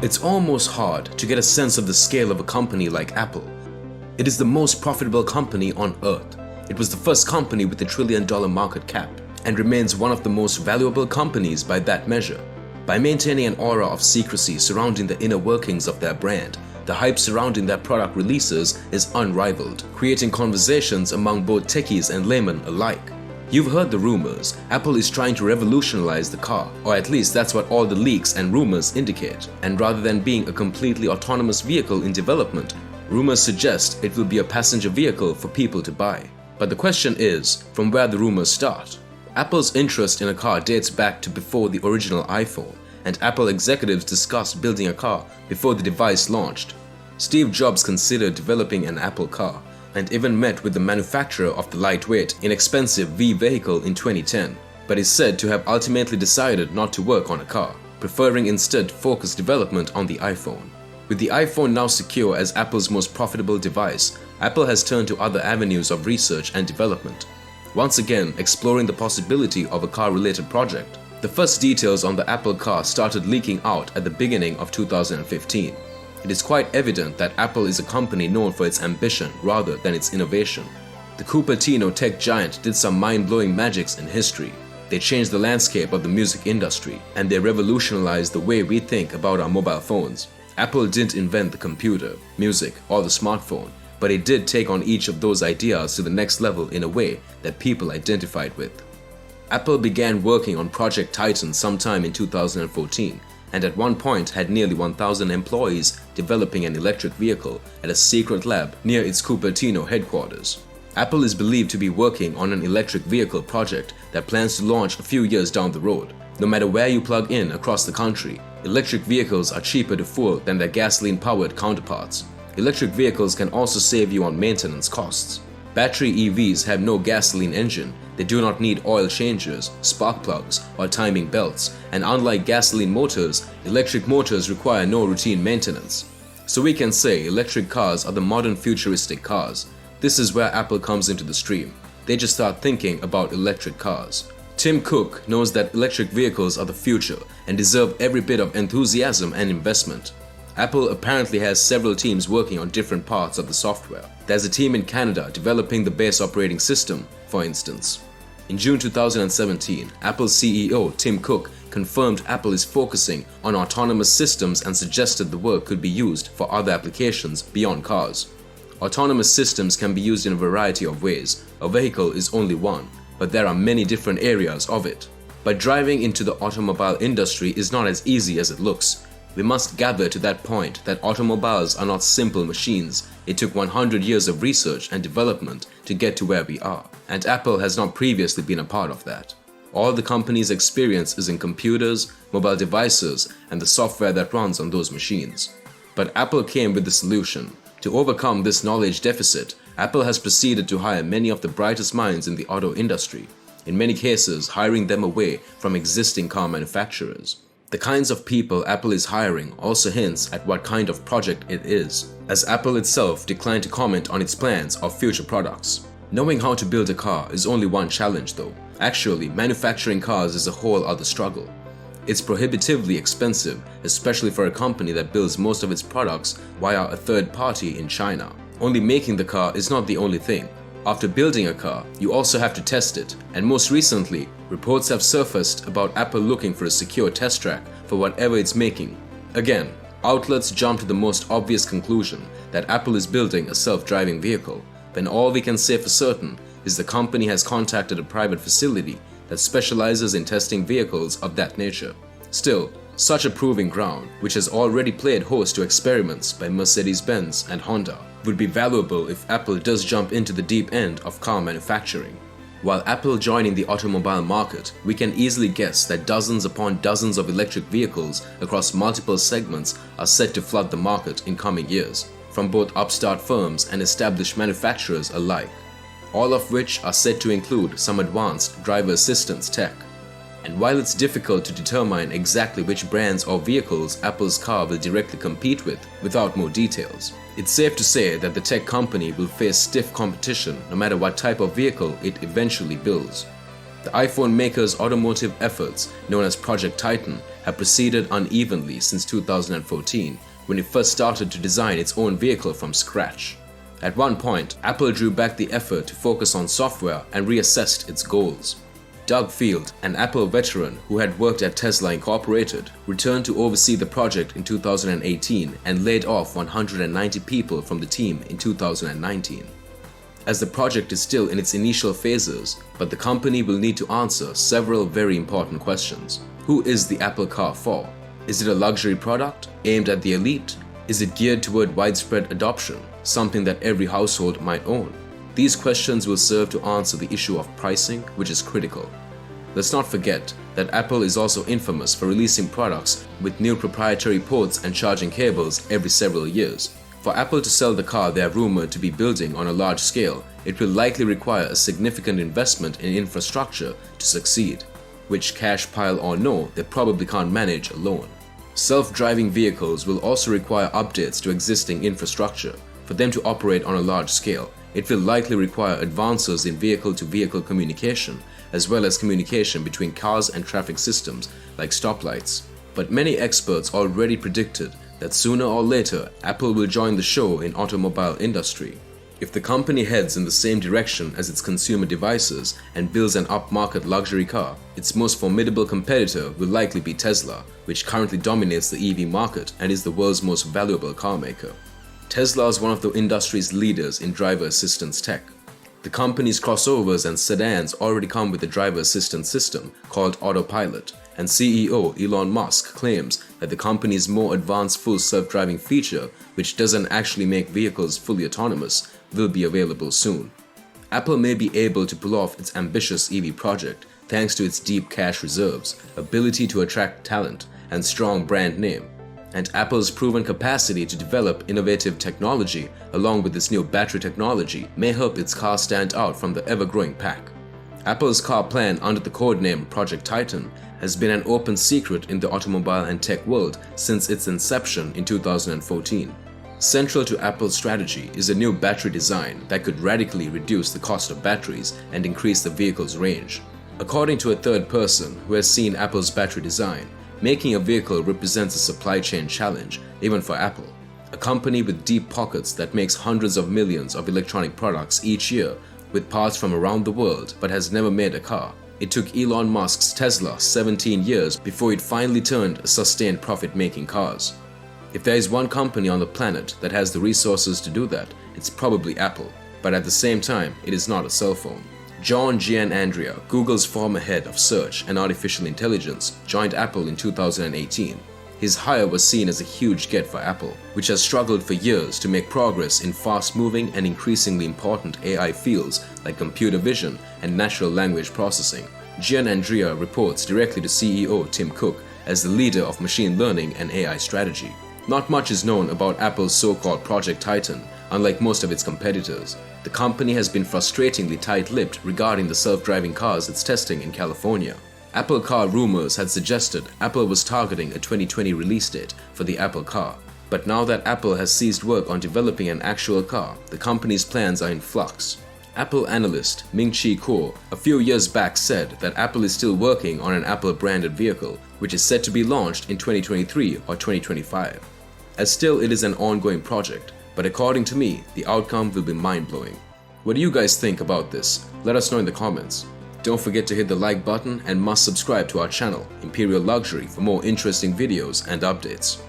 It's almost hard to get a sense of the scale of a company like Apple. It is the most profitable company on earth. It was the first company with $1 trillion market cap and remains one of the most valuable companies by that measure. By maintaining an aura of secrecy surrounding the inner workings of their brand, the hype surrounding their product releases is unrivaled, creating conversations among both techies and laymen alike. You've heard the rumors. Apple is trying to revolutionize the car, or at least that's what all the leaks and rumors indicate. And rather than being a completely autonomous vehicle in development, rumors suggest it will be a passenger vehicle for people to buy. But the question is, from where the rumors start? Apple's interest in a car dates back to before the original iPhone, and Apple executives discussed building a car before the device launched. Steve Jobs considered developing an Apple car, and even met with the manufacturer of the lightweight, inexpensive V vehicle in 2010, but is said to have ultimately decided not to work on a car, preferring instead to focus development on the iPhone. With the iPhone now secure as Apple's most profitable device, Apple has turned to other avenues of research and development, once again exploring the possibility of a car-related project. The first details on the Apple car started leaking out at the beginning of 2015. It is quite evident that Apple is a company known for its ambition rather than its innovation. The Cupertino tech giant did some mind-blowing magics in history. They changed the landscape of the music industry, and they revolutionized the way we think about our mobile phones. Apple didn't invent the computer, music, or the smartphone, but it did take on each of those ideas to the next level in a way that people identified with. Apple began working on Project Titan sometime in 2014, and at one point had nearly 1,000 employees developing an electric vehicle at a secret lab near its Cupertino headquarters. Apple is believed to be working on an electric vehicle project that plans to launch a few years down the road. No matter where you plug in across the country, electric vehicles are cheaper to fuel than their gasoline-powered counterparts. Electric vehicles can also save you on maintenance costs. Battery EVs have no gasoline engine. They do not need oil changers, spark plugs, or timing belts, and unlike gasoline motors, electric motors require no routine maintenance. So we can say electric cars are the modern futuristic cars. This is where Apple comes into the stream. They just start thinking about electric cars. Tim Cook knows that electric vehicles are the future and deserve every bit of enthusiasm and investment. Apple apparently has several teams working on different parts of the software. There's a team in Canada developing the base operating system, for instance. In June 2017, Apple's CEO Tim Cook confirmed Apple is focusing on autonomous systems and suggested the work could be used for other applications beyond cars. Autonomous systems can be used in a variety of ways. A vehicle is only one, but there are many different areas of it. But driving into the automobile industry is not as easy as it looks. We must gather to that point that automobiles are not simple machines. It took 100 years of research and development to get to where we are, and Apple has not previously been a part of that. All the company's experience is in computers, mobile devices, and the software that runs on those machines. But Apple came with the solution. To overcome this knowledge deficit, Apple has proceeded to hire many of the brightest minds in the auto industry, in many cases hiring them away from existing car manufacturers. The kinds of people Apple is hiring also hints at what kind of project it is, as Apple itself declined to comment on its plans of future products. Knowing how to build a car is only one challenge though. Actually, manufacturing cars is a whole other struggle. It's prohibitively expensive, especially for a company that builds most of its products via a third party in China. Only making the car is not the only thing. After building a car, you also have to test it, and most recently, reports have surfaced about Apple looking for a secure test track for whatever it's making. Again, outlets jump to the most obvious conclusion that Apple is building a self-driving vehicle, when all we can say for certain is the company has contacted a private facility that specializes in testing vehicles of that nature. Still, such a proving ground, which has already played host to experiments by Mercedes-Benz and Honda, would be valuable if Apple does jump into the deep end of car manufacturing. While Apple joining the automobile market, we can easily guess that dozens upon dozens of electric vehicles across multiple segments are set to flood the market in coming years, from both upstart firms and established manufacturers alike, all of which are said to include some advanced driver assistance tech. And while it's difficult to determine exactly which brands or vehicles Apple's car will directly compete with without more details, it's safe to say that the tech company will face stiff competition no matter what type of vehicle it eventually builds. The iPhone maker's automotive efforts, known as Project Titan, have proceeded unevenly since 2014, when it first started to design its own vehicle from scratch. At one point, Apple drew back the effort to focus on software and reassessed its goals. Doug Field, an Apple veteran who had worked at Tesla Incorporated, returned to oversee the project in 2018 and laid off 190 people from the team in 2019. As the project is still in its initial phases, but the company will need to answer several very important questions. Who is the Apple car for? Is it a luxury product aimed at the elite? Is it geared toward widespread adoption, something that every household might own? These questions will serve to answer the issue of pricing, which is critical. Let's not forget that Apple is also infamous for releasing products with new proprietary ports and charging cables every several years. For Apple to sell the car they are rumored to be building on a large scale, it will likely require a significant investment in infrastructure to succeed, which, cash pile or no, they probably can't manage alone. Self-driving vehicles will also require updates to existing infrastructure. For them to operate on a large scale, it will likely require advances in vehicle-to-vehicle communication, as well as communication between cars and traffic systems like stoplights. But many experts already predicted that sooner or later Apple will join the show in automobile industry. If the company heads in the same direction as its consumer devices and builds an upmarket luxury car, its most formidable competitor will likely be Tesla, which currently dominates the EV market and is the world's most valuable car maker. Tesla is one of the industry's leaders in driver assistance tech. The company's crossovers and sedans already come with a driver assistance system called Autopilot, and CEO Elon Musk claims that the company's more advanced full self-driving feature, which doesn't actually make vehicles fully autonomous, will be available soon. Apple may be able to pull off its ambitious EV project thanks to its deep cash reserves, ability to attract talent, and strong brand name. And Apple's proven capacity to develop innovative technology along with its new battery technology may help its car stand out from the ever-growing pack. Apple's car plan under the codename Project Titan has been an open secret in the automobile and tech world since its inception in 2014. Central to Apple's strategy is a new battery design that could radically reduce the cost of batteries and increase the vehicle's range. According to a third person who has seen Apple's battery design, making a vehicle represents a supply chain challenge, even for Apple, a company with deep pockets that makes hundreds of millions of electronic products each year with parts from around the world but has never made a car. It took Elon Musk's Tesla 17 years before it finally turned a sustained profit-making cars. If there is one company on the planet that has the resources to do that, it's probably Apple, but at the same time, it is not a cell phone. John Giannandrea, Google's former head of search and artificial intelligence, joined Apple in 2018. His hire was seen as a huge get for Apple, which has struggled for years to make progress in fast-moving and increasingly important AI fields like computer vision and natural language processing. Giannandrea reports directly to CEO Tim Cook as the leader of machine learning and AI strategy. Not much is known about Apple's so-called Project Titan. Unlike most of its competitors, the company has been frustratingly tight-lipped regarding the self-driving cars it's testing in California. Apple car rumors had suggested Apple was targeting a 2020 release date for the Apple car. But now that Apple has ceased work on developing an actual car, the company's plans are in flux. Apple analyst Ming-Chi Kuo a few years back said that Apple is still working on an Apple-branded vehicle, which is set to be launched in 2023 or 2025. As still, it is an ongoing project, but according to me, the outcome will be mind-blowing. What do you guys think about this? Let us know in the comments. Don't forget to hit the like button and must subscribe to our channel, Imperial Luxury, for more interesting videos and updates.